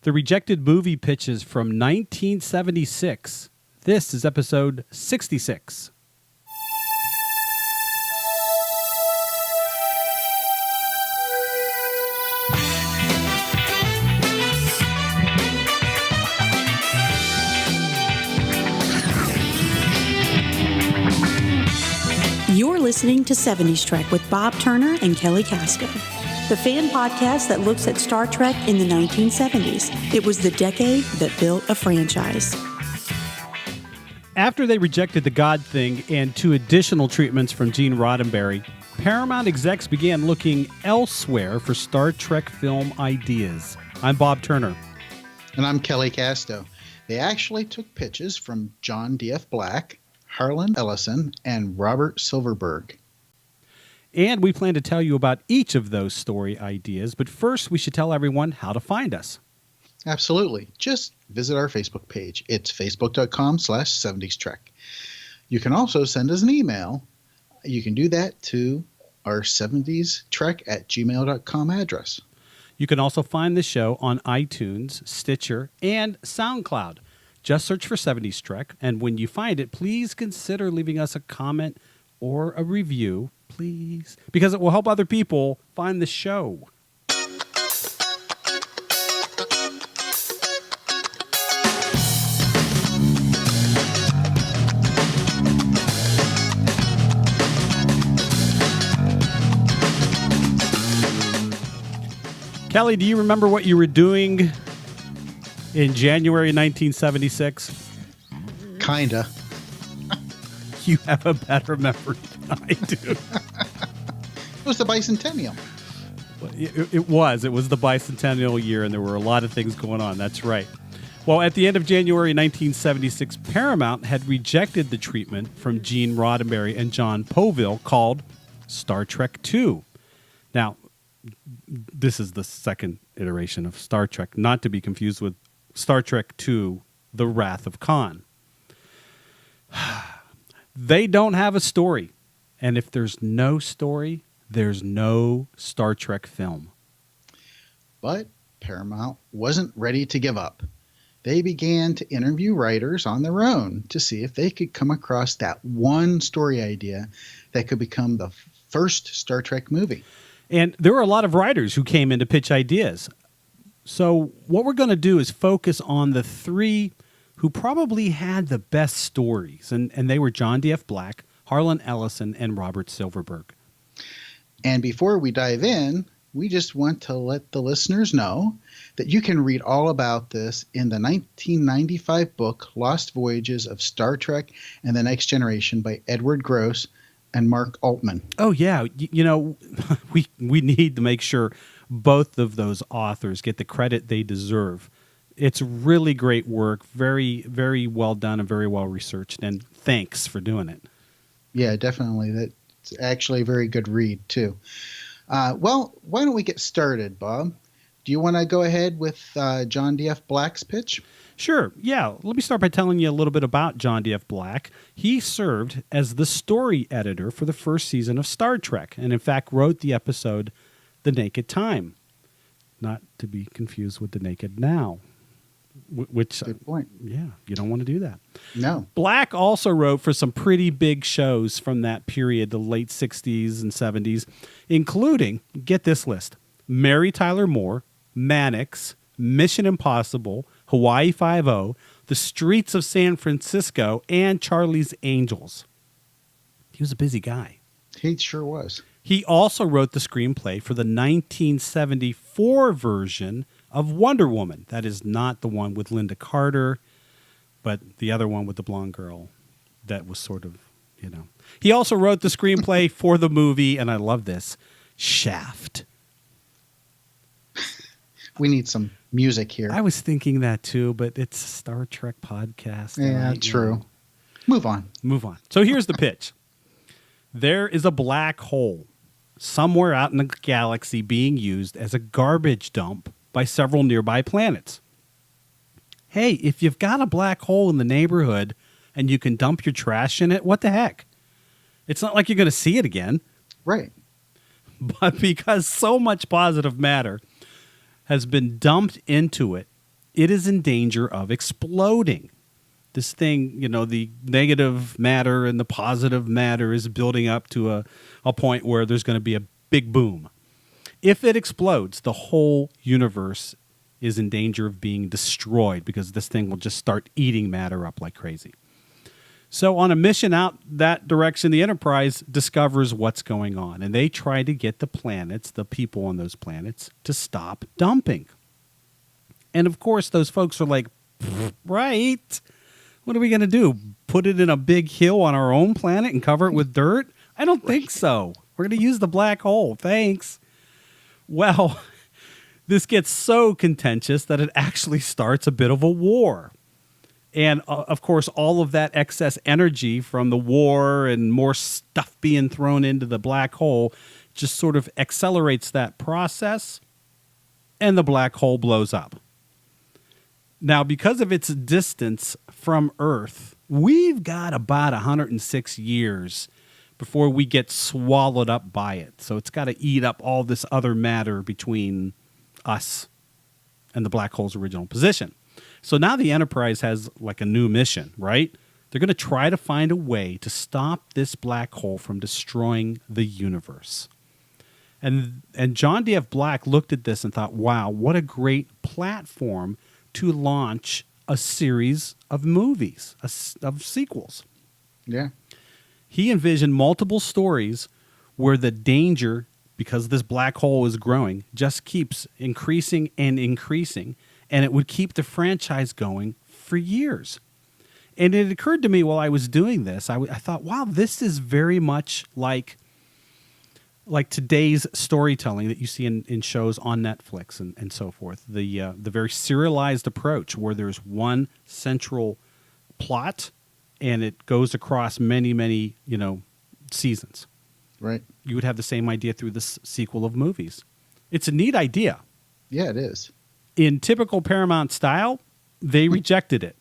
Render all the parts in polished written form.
The rejected movie pitches from 1976. This is episode 66. You're listening to 70s Trek with Bob Turner and Kelly Casco, the fan podcast that looks at Star Trek in the 1970s. It was the decade that built a franchise. After they rejected The God Thing and 2 additional treatments from Gene Roddenberry, Paramount execs began looking elsewhere for Star Trek film ideas. I'm Bob Turner. And I'm Kelly Casco. They actually took pitches from John D.F. Black, Harlan Ellison, and Robert Silverberg. And we plan to tell you about each of those story ideas, but first we should tell everyone how to find us. Absolutely. Just visit our Facebook page. It's facebook.com/70strek. You can also send us an email. You can do that to our 70strek@gmail.com address. You can also find the show on iTunes, Stitcher, and SoundCloud. Just search for 70s Trek, and when you find it, please consider leaving us a comment or a review, please, because it will help other people find the show. Kelly, do you remember what you were doing in January 1976? Kinda. You have a better memory than I do. It was the bicentennial. It was the bicentennial year, and there were a lot of things going on. That's right. Well, at the end of January 1976, Paramount had rejected the treatment from Gene Roddenberry and John Poville called Star Trek II. Now, this is the second iteration of Star Trek, not to be confused with Star Trek II, The Wrath of Khan. They don't have a story. And if there's no story, there's no Star Trek film. But Paramount wasn't ready to give up. They began to interview writers on their own to see if they could come across that one story idea that could become the first Star Trek movie. And there were a lot of writers who came in to pitch ideas. So what we're going to do is focus on the 3 who probably had the best stories. And they were John D.F. Black, Harlan Ellison, and Robert Silverberg. And before we dive in, we just want to let the listeners know that you can read all about this in the 1995 book, Lost Voyages of Star Trek and the Next Generation by Edward Gross and Mark Altman. Oh, yeah. You know, we need to make sure both of those authors get the credit they deserve. It's really great work, very, very well done and very well researched, and thanks for doing it. Yeah, definitely. That's actually a very good read, too. Well, why don't we get started, Bob? Do you want to go ahead with John D.F. Black's pitch? Sure. Yeah. Let me start by telling you a little bit about John D.F. Black. He served as the story editor for the first season of Star Trek, and in fact wrote the episode The Naked Time. Not to be confused with The Naked Now. Which, good point. Yeah, you don't want to do that. No. Black also wrote for some pretty big shows from that period, the late 60s and 70s, including, get this list, Mary Tyler Moore, Mannix, Mission Impossible, Hawaii Five-0, The Streets of San Francisco, and Charlie's Angels. He was a busy guy. He sure was. He also wrote the screenplay for the 1974 version of Wonder Woman. That is not the one with Linda Carter, but the other one with the blonde girl that was sort of, you know. He also wrote the screenplay for the movie, and I love this, Shaft. We need some music here. I was thinking that too, but it's a Star Trek podcast. Yeah, true. Move on. So here's the pitch. There is a black hole somewhere out in the galaxy being used as a garbage dump by several nearby planets. Hey, if you've got a black hole in the neighborhood and you can dump your trash in it, what the heck? It's not like you're going to see it again. Right. But because so much positive matter has been dumped into it, it is in danger of exploding. This thing, the negative matter and the positive matter is building up to a point where there's going to be a big boom. If it explodes, the whole universe is in danger of being destroyed because this thing will just start eating matter up like crazy. So on a mission out that direction, the Enterprise discovers what's going on, and they try to get the people on those planets, to stop dumping. And of course, those folks are like, right, what are we going to do? Put it in a big hill on our own planet and cover it with dirt? I don't think so. We're going to use the black hole. Thanks. Well, this gets so contentious that it actually starts a bit of a war. And, of course, all of that excess energy from the war and more stuff being thrown into the black hole just sort of accelerates that process, and the black hole blows up. Now, because of its distance from Earth, we've got about 106 years before we get swallowed up by it. So it's got to eat up all this other matter between us and the black hole's original position. So now the Enterprise has like a new mission, right? They're going to try to find a way to stop this black hole from destroying the universe. And John D.F. Black looked at this and thought, wow, what a great platform to launch a series of movies, of sequels. Yeah. He envisioned multiple stories where the danger, because this black hole is growing, just keeps increasing and increasing, and it would keep the franchise going for years. And it occurred to me while I was doing this, I thought, wow, this is very much like today's storytelling that you see in shows on Netflix and so forth. The very serialized approach where there's one central plot and it goes across many, many, seasons. Right. You would have the same idea through this sequel of movies. It's a neat idea. Yeah, it is. In typical Paramount style, they rejected it.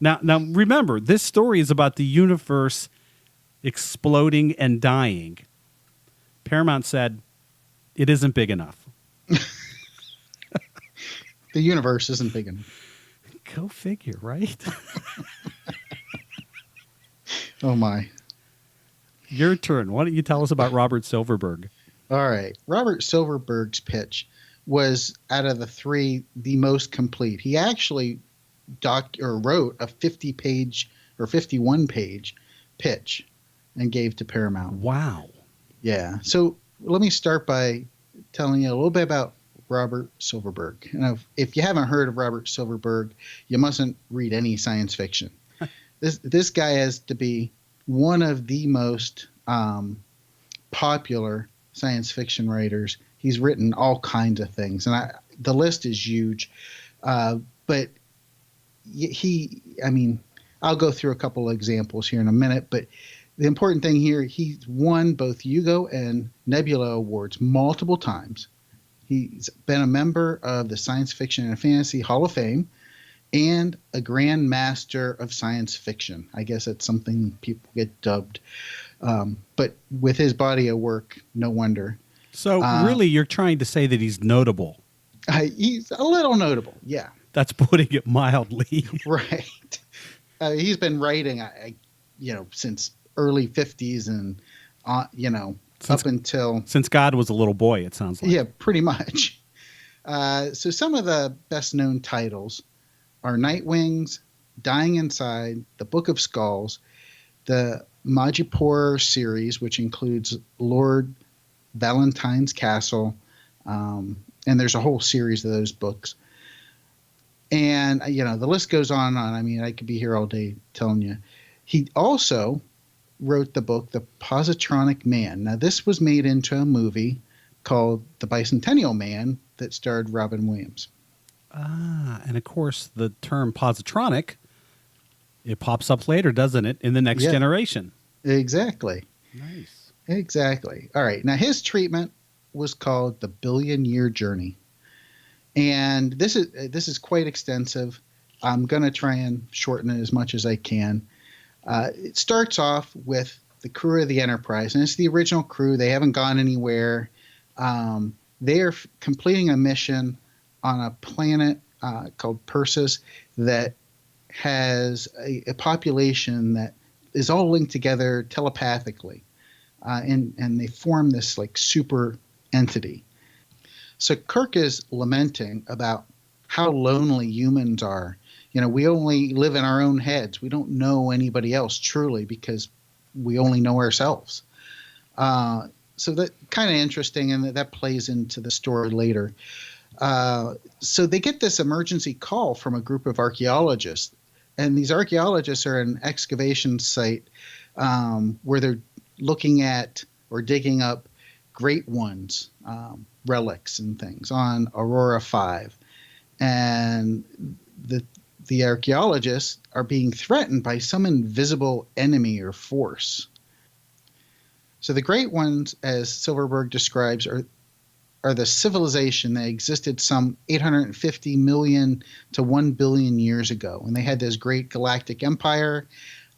Now remember, this story is about the universe exploding and dying. Paramount said, it isn't big enough. The universe isn't big enough. Go figure, right? Oh, my. Your turn. Why don't you tell us about Robert Silverberg? All right. Robert Silverberg's pitch was, out of the three, the most complete. He actually wrote a 50-page or 51-page pitch and gave to Paramount. Wow. Yeah. So let me start by telling you a little bit about Robert Silverberg. And if you haven't heard of Robert Silverberg, you mustn't read any science fiction. This guy has to be one of the most popular science fiction writers. He's written all kinds of things, and the list is huge. But I'll go through a couple of examples here in a minute, but the important thing here, he's won both Hugo and Nebula Awards multiple times. He's been a member of the Science Fiction and Fantasy Hall of Fame and a Grand Master of Science Fiction. I guess that's something people get dubbed. But with his body of work, no wonder. So really, you're trying to say that he's notable. He's a little notable, yeah. That's putting it mildly. Right. He's been writing, since early 50s and, up until... Since God was a little boy, it sounds like. Yeah, pretty much. So some of the best-known titles are Nightwings, Dying Inside, The Book of Skulls, the Majapur series, which includes Lord Valentine's Castle, and there's a whole series of those books. And, the list goes on and on. I mean, I could be here all day telling you. He also wrote the book, The Positronic Man. Now, this was made into a movie called The Bicentennial Man that starred Robin Williams. And of course, the term positronic, it pops up later, doesn't it, in the Next Generation? Exactly. Nice. Exactly. All right. Now, his treatment was called The Billion-Year Journey. And this is quite extensive. I'm going to try and shorten it as much as I can. It starts off with the crew of the Enterprise, and it's the original crew. They haven't gone anywhere. They are completing a mission on a planet called Persis that has a population that is all linked together telepathically, and they form this like super entity. So Kirk is lamenting about how lonely humans are. We only live in our own heads. We don't know anybody else truly because we only know ourselves. So that kind of interesting, and that plays into the story later. So they get this emergency call from a group of archaeologists, and these archaeologists are at an excavation site where they're looking at or digging up Great Ones, relics and things on Aurora 5. And the archaeologists are being threatened by some invisible enemy or force. So the Great Ones, as Silverberg describes, are the civilization that existed some 850 million to 1 billion years ago. And they had this great galactic empire.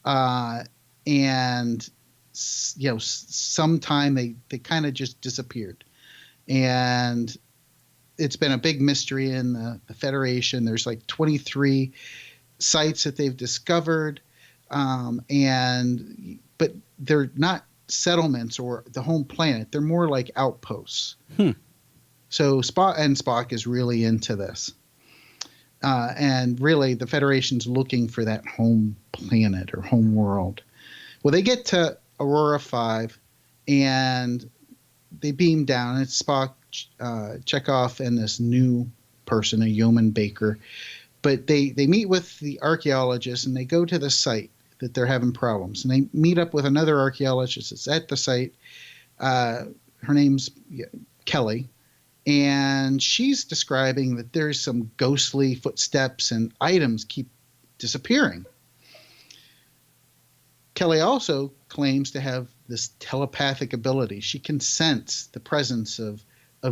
And sometime they kind of just disappeared. And it's been a big mystery in the Federation. There's like 23 sites that they've discovered. But they're not settlements or the home planet. They're more like outposts. So Spock is really into this. And really the Federation's looking for that home planet or home world. Well, they get to Aurora 5 and they beam down. It's Spock, Chekhov, and this new person, a yeoman baker. But they meet with the archaeologists and they go to the site that they're having problems. And they meet up with another archaeologist that's at the site. Her name's Kelly. And she's describing that there's some ghostly footsteps and items keep disappearing. Kelly also claims to have this telepathic ability. She can sense the presence of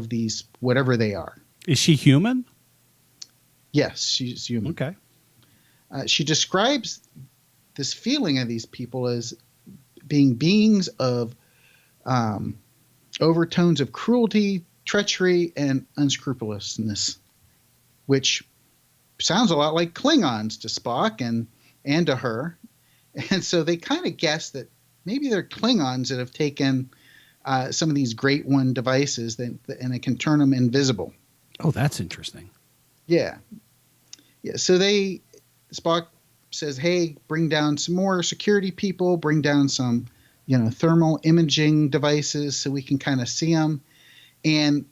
these, whatever they are. Is she human? Yes, she's human. Okay. She describes this feeling of these people as being beings of overtones of cruelty, treachery, and unscrupulousness, which sounds a lot like Klingons to Spock and to her. And so they kind of guess that maybe they're Klingons that have taken some of these Great One devices and it can turn them invisible. Oh, that's interesting. Yeah. So Spock says, hey, bring down some more security people, bring down some, thermal imaging devices so we can kind of see them. And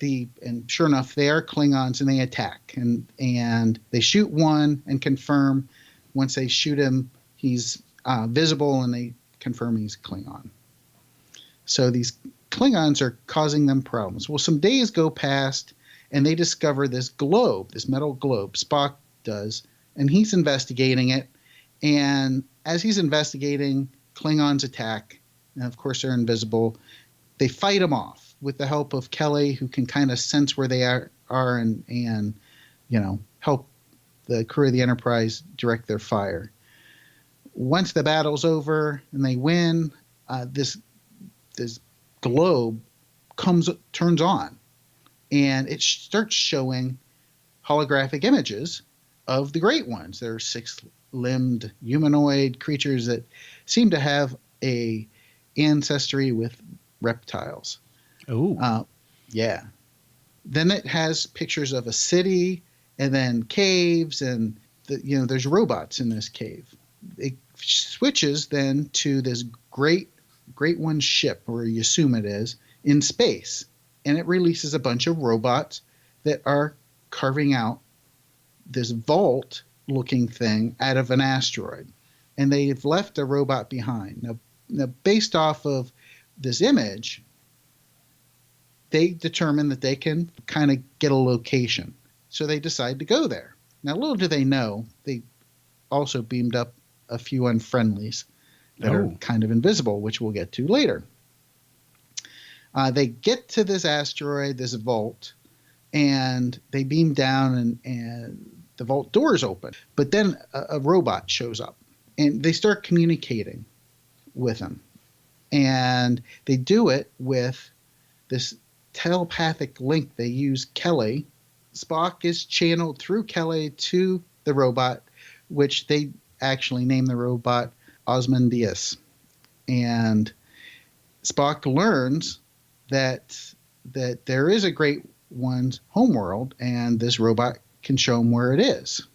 and sure enough, they are Klingons and they attack and they shoot one and confirm. Once they shoot him, he's visible and they confirm he's Klingon. So these Klingons are causing them problems. Well, some days go past and they discover this globe, this metal globe. Spock does, and he's investigating it. And as he's investigating, Klingons attack. And of course, they're invisible. They fight them off with the help of Kelly, who can kind of sense where they are and help the crew of the Enterprise direct their fire. Once the battle's over and they win, this globe turns on, and it starts showing holographic images of the Great Ones. They're 6-limbed humanoid creatures that seem to have a ancestry with reptiles. Oh, yeah. Then it has pictures of a city and then caves, and there's robots in this cave. It switches then to this Great One ship, or you assume it is, in space, and it releases a bunch of robots that are carving out this vault-looking thing out of an asteroid, and they've left a robot behind. Now, based off of this image, they determine that they can kind of get a location. So they decide to go there. Now, little do they know, they also beamed up a few unfriendlies that are kind of invisible, which we'll get to later. They get to this asteroid, this vault, and they beam down and the vault doors open. But then a robot shows up, and they start communicating with him. And they do it with this telepathic link. They use Kelly Spock is channeled through Kelly to the robot, which they actually name the robot Osmondius. And Spock learns that there is a Great One's homeworld, and this robot can show him where it is.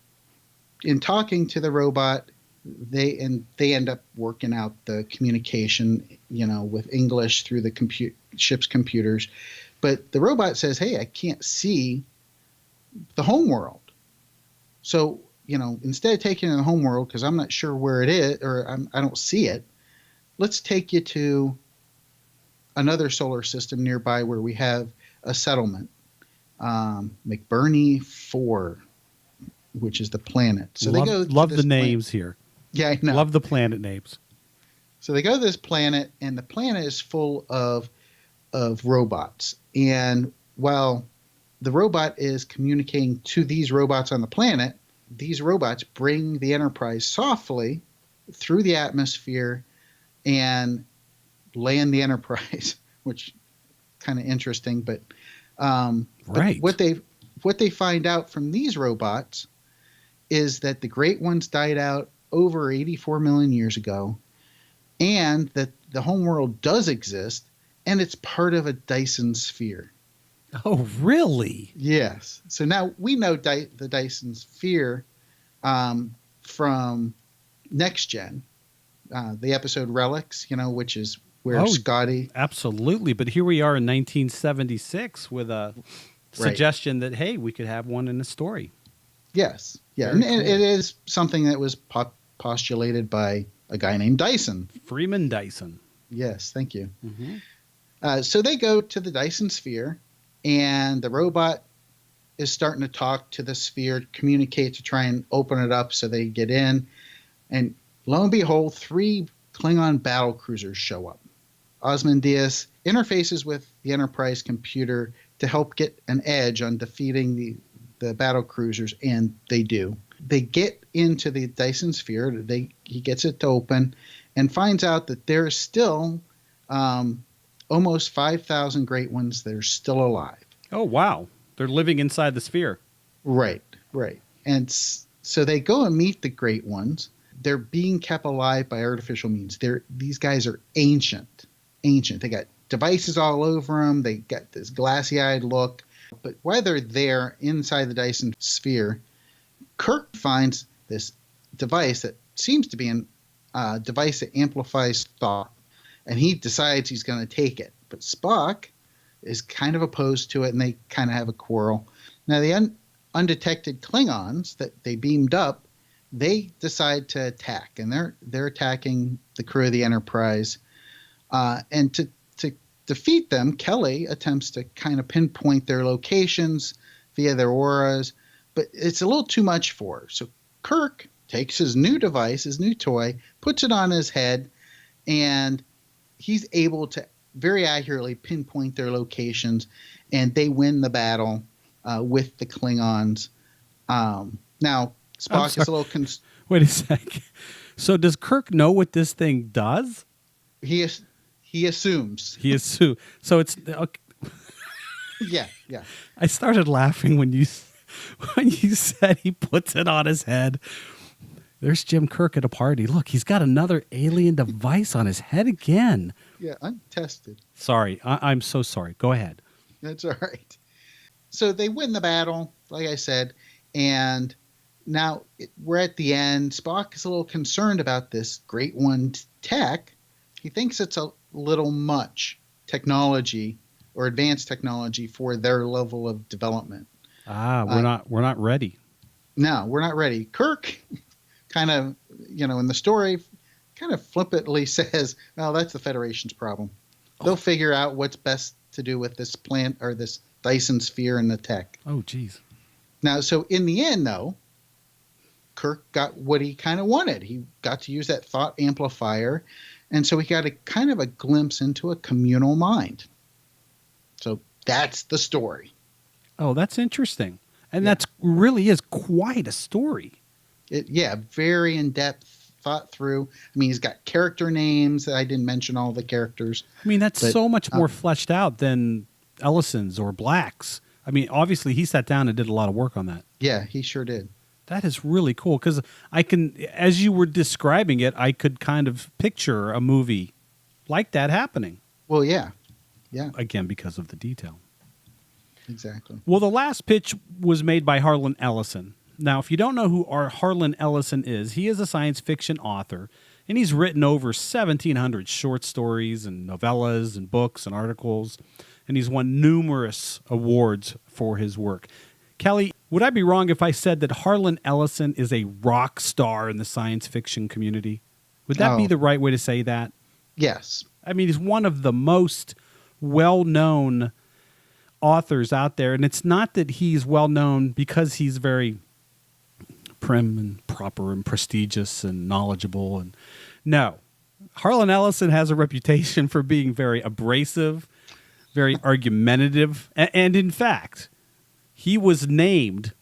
In talking to the robot, they end up working out the communication, with English through the ship's computers. But the robot says, "Hey, I can't see the homeworld. So, instead of taking you to the homeworld, because I'm not sure where it is, or I don't see it, let's take you to another solar system nearby where we have a settlement, McBurney 4, which is the planet." So they go. Love the names here. Yeah, I know. Love the planet names. So they go to this planet, and the planet is full of robots. And while the robot is communicating to these robots on the planet, these robots bring the Enterprise softly through the atmosphere and land the Enterprise, which kind of interesting. But right. But what they find out from these robots is that the Great Ones died out over 84 million years ago, and that the homeworld does exist, and it's part of a Dyson sphere. Oh, really? Yes. So now we know the Dyson sphere from Next Gen, the episode Relics, which is where Scotty. Absolutely. But here we are in 1976 with a suggestion that, hey, we could have one in the story. Yes. Yeah. Very And cool. it is something that was postulated by a guy named Dyson. Freeman Dyson. Yes. Thank you. Mm-hmm. So they go to the Dyson sphere, and the robot is starting to talk to the sphere, communicate to try and open it up so they get in. And lo and behold, 3 Klingon battle cruisers show up. Osmondius interfaces with the Enterprise computer to help get an edge on defeating the battle cruisers, and they do. They get into the Dyson sphere. He gets it to open and finds out that there's still almost 5,000 Great Ones that are still alive. Oh, wow. They're living inside the sphere. Right. And so they go and meet the Great Ones. They're being kept alive by artificial means. These guys are ancient. They got devices all over them. They got this glassy-eyed look. But while they're there inside the Dyson sphere, Kirk finds this device that seems to be a device that amplifies thought, and he decides he's going to take it. But Spock is kind of opposed to it, and they kind of have a quarrel. Now, the undetected Klingons that they beamed up, they decide to attack, and they're attacking the crew of the Enterprise. And to defeat them, Kelly attempts to kind of pinpoint their locations via their auras, but it's a little too much for her. So Kirk takes his new device, his new toy, puts it on his head, and he's able to very accurately pinpoint their locations, and they win the battle with the Klingons. Now, Spock is a little... Wait a sec. So does Kirk know what this thing does? He assumes. He assumes. So it's... Okay. Yeah. I started laughing when you said he puts it on his head. There's Jim Kirk at a party. Look, he's got another alien device on his head again. Yeah, untested. Sorry. I'm so sorry. Go ahead. That's all right. So they win the battle, like I said, and now we're at the end. Spock is a little concerned about this Great One tech. He thinks it's a little much technology or advanced technology for their level of development. We're not ready. No, we're not ready. Kirk kind of, in the story, kind of flippantly says, well, that's the Federation's problem. They'll figure out what's best to do with this plant or this Dyson sphere and the tech. Oh, geez. Now, so in the end, though, Kirk got what he kind of wanted. He got to use that thought amplifier, and so he got a kind of a glimpse into a communal mind. So that's the story. Oh, that's interesting. And that's really is quite a story. Very in-depth, thought through. I mean, he's got character names. I didn't mention all the characters. I mean, that's so much more fleshed out than Ellison's or Black's. I mean, obviously he sat down and did a lot of work on that. Yeah, he sure did. That is really cool because I can, as you were describing it, I could kind of picture a movie like that happening. Well, yeah. Yeah. Again, because of the detail. Exactly. Well, the last pitch was made by Harlan Ellison. Now, if you don't know who Harlan Ellison is, he is a science fiction author, and he's written over 1,700 short stories and novellas and books and articles, and he's won numerous awards for his work. Kelly, would I be wrong if I said that Harlan Ellison is a rock star in the science fiction community? Would that be the right way to say that? Yes. I mean, he's one of the most well-known authors out there, and it's not that he's well-known because he's very prim and proper and prestigious and knowledgeable. And no, Harlan Ellison has a reputation for being very abrasive, very argumentative, and in fact, he was named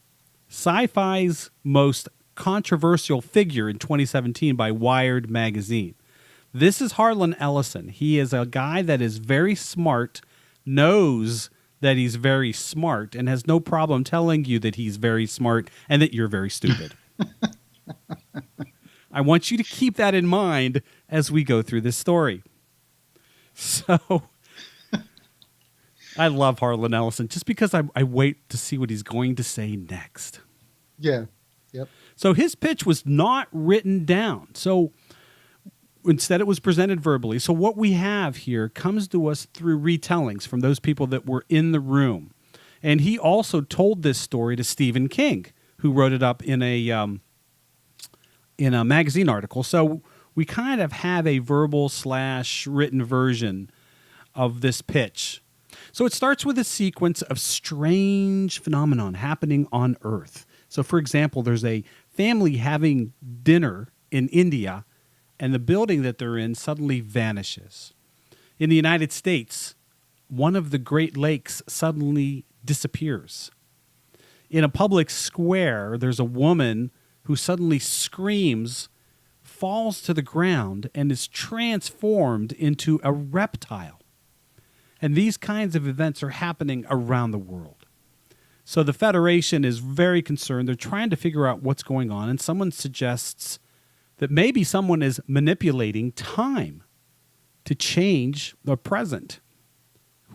Sci-Fi's most controversial figure in 2017 by Wired magazine. This is Harlan Ellison. He is a guy that is very smart, knows that he's very smart, and has no problem telling you that he's very smart and that you're very stupid. I want you to keep that in mind as we go through this story. So I love Harlan Ellison just because I wait to see what he's going to say next. Yeah. Yep. So his pitch was not written down. So instead, it was presented verbally. So what we have here comes to us through retellings from those people that were in the room. And he also told this story to Stephen King, who wrote it up in a magazine article. So we kind of have a verbal / written version of this pitch. So it starts with a sequence of strange phenomenon happening on Earth. So, for example, there's a family having dinner in India, and the building that they're in suddenly vanishes. In the United States, one of the Great Lakes suddenly disappears. In a public square, there's a woman who suddenly screams, falls to the ground, and is transformed into a reptile. And these kinds of events are happening around the world. So the Federation is very concerned. They're trying to figure out what's going on, and someone suggests that maybe someone is manipulating time to change the present.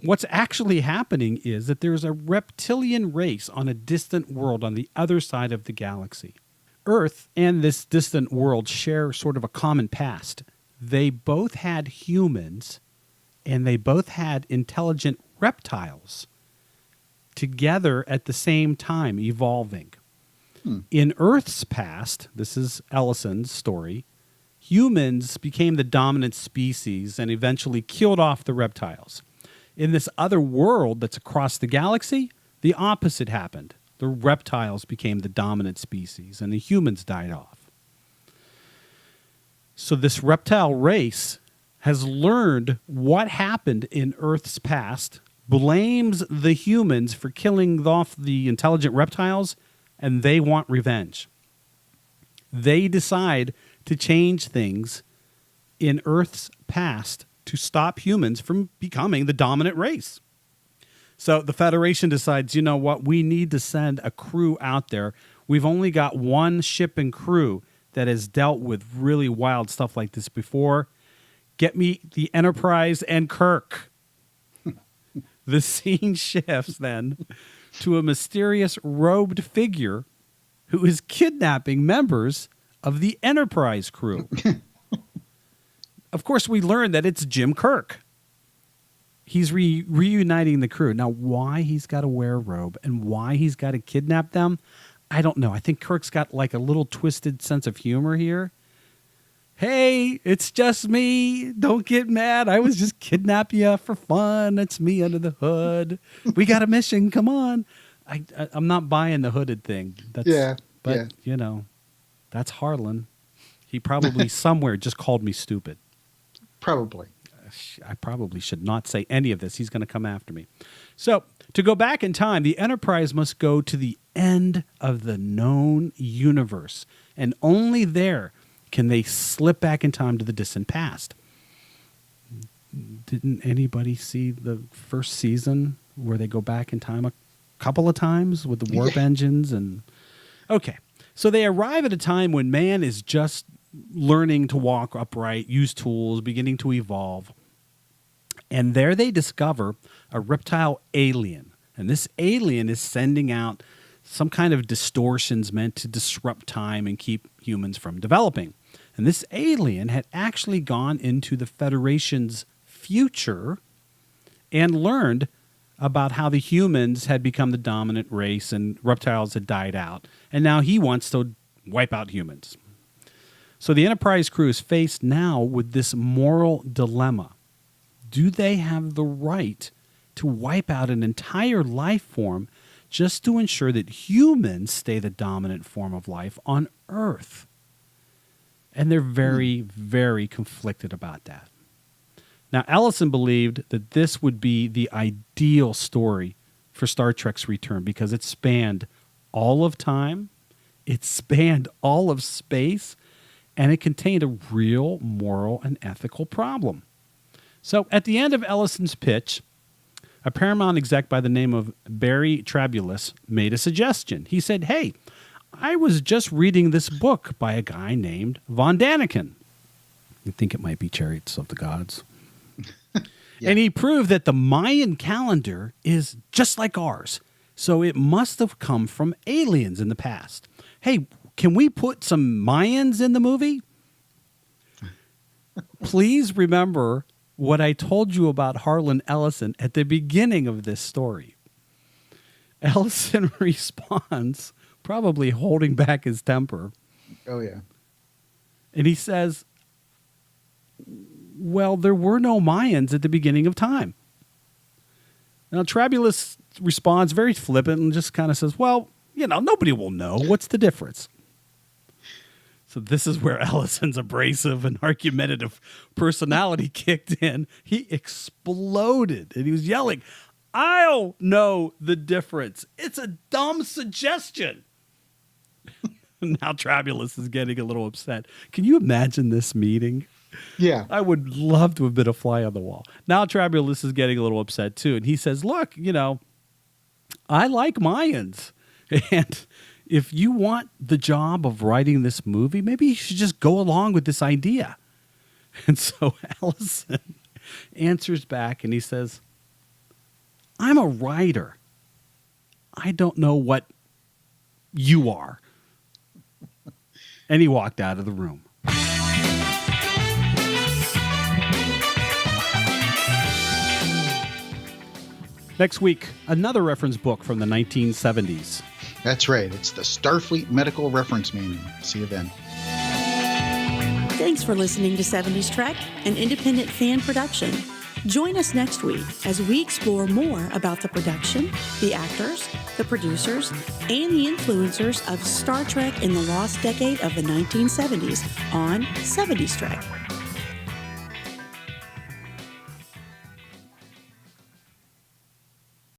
What's actually happening is that there's a reptilian race on a distant world on the other side of the galaxy. Earth and this distant world share sort of a common past. They both had humans, and they both had intelligent reptiles together at the same time, evolving. In Earth's past, this is Ellison's story, humans became the dominant species and eventually killed off the reptiles. In this other world that's across the galaxy, the opposite happened. The reptiles became the dominant species and the humans died off. So this reptile race has learned what happened in Earth's past, blames the humans for killing off the intelligent reptiles, and they want revenge. They decide to change things in Earth's past to stop humans from becoming the dominant race. So the Federation decides, you know what, we need to send a crew out there. We've only got one ship and crew that has dealt with really wild stuff like this before. Get me the Enterprise and Kirk. The scene shifts then to a mysterious robed figure who is kidnapping members of the Enterprise crew. Of course, we learn that it's Jim Kirk. He's reuniting the crew. Now, why he's got to wear a robe and why he's got to kidnap them, I don't know. I think Kirk's got like a little twisted sense of humor here. Hey, it's just me. Don't get mad. I was just kidnapping you for fun. It's me under the hood. We got a mission. Come on. I'm not buying the hooded thing. But, you know, that's Harlan. He probably somewhere just called me stupid. Probably. I probably should not say any of this. He's going to come after me. So, to go back in time, the Enterprise must go to the end of the known universe. And only there can they slip back in time to the distant past. Didn't anybody see the first season where they go back in time a couple of times with the warp engines. And okay, so they arrive at a time when man is just learning to walk upright, use tools, beginning to evolve. And there they discover a reptile alien. And this alien is sending out some kind of distortions meant to disrupt time and keep humans from developing. And this alien had actually gone into the Federation's future and learned about how the humans had become the dominant race and reptiles had died out. And now he wants to wipe out humans. So the Enterprise crew is faced now with this moral dilemma. Do they have the right to wipe out an entire life form just to ensure that humans stay the dominant form of life on Earth? And they're very, very conflicted about that. Now, Ellison believed that this would be the ideal story for Star Trek's return because it spanned all of time, it spanned all of space, and it contained a real moral and ethical problem. So at the end of Ellison's pitch, a Paramount exec by the name of Barry Trabulus made a suggestion. He said, hey, I was just reading this book by a guy named Von Daniken. You think it might be Chariots of the Gods. Yeah. And he proved that the Mayan calendar is just like ours. So it must have come from aliens in the past. Hey, can we put some Mayans in the movie? Please remember what I told you about Harlan Ellison at the beginning of this story. Ellison responds, probably holding back his temper. Oh, yeah. And he says, well, there were no Mayans at the beginning of time. Now, Trabulus responds very flippant and just kind of says, well, nobody will know. What's the difference? So this is where Ellison's abrasive and argumentative personality kicked in. He exploded and he was yelling, I'll know the difference. It's a dumb suggestion. Now Trabulus is getting a little upset. Can you imagine this meeting? Yeah. I would love to have been a fly on the wall. Now Trabulus is getting a little upset too. And he says, look, I like Mayans. And if you want the job of writing this movie, maybe you should just go along with this idea. And so Ellison answers back and he says, I'm a writer. I don't know what you are. And he walked out of the room. Next week, another reference book from the 1970s. That's right. It's the Starfleet Medical Reference Manual. See you then. Thanks for listening to 70s Trek, an independent fan production. Join us next week as we explore more about the production, the actors, the producers, and the influencers of Star Trek in the lost decade of the 1970s on 70s Trek.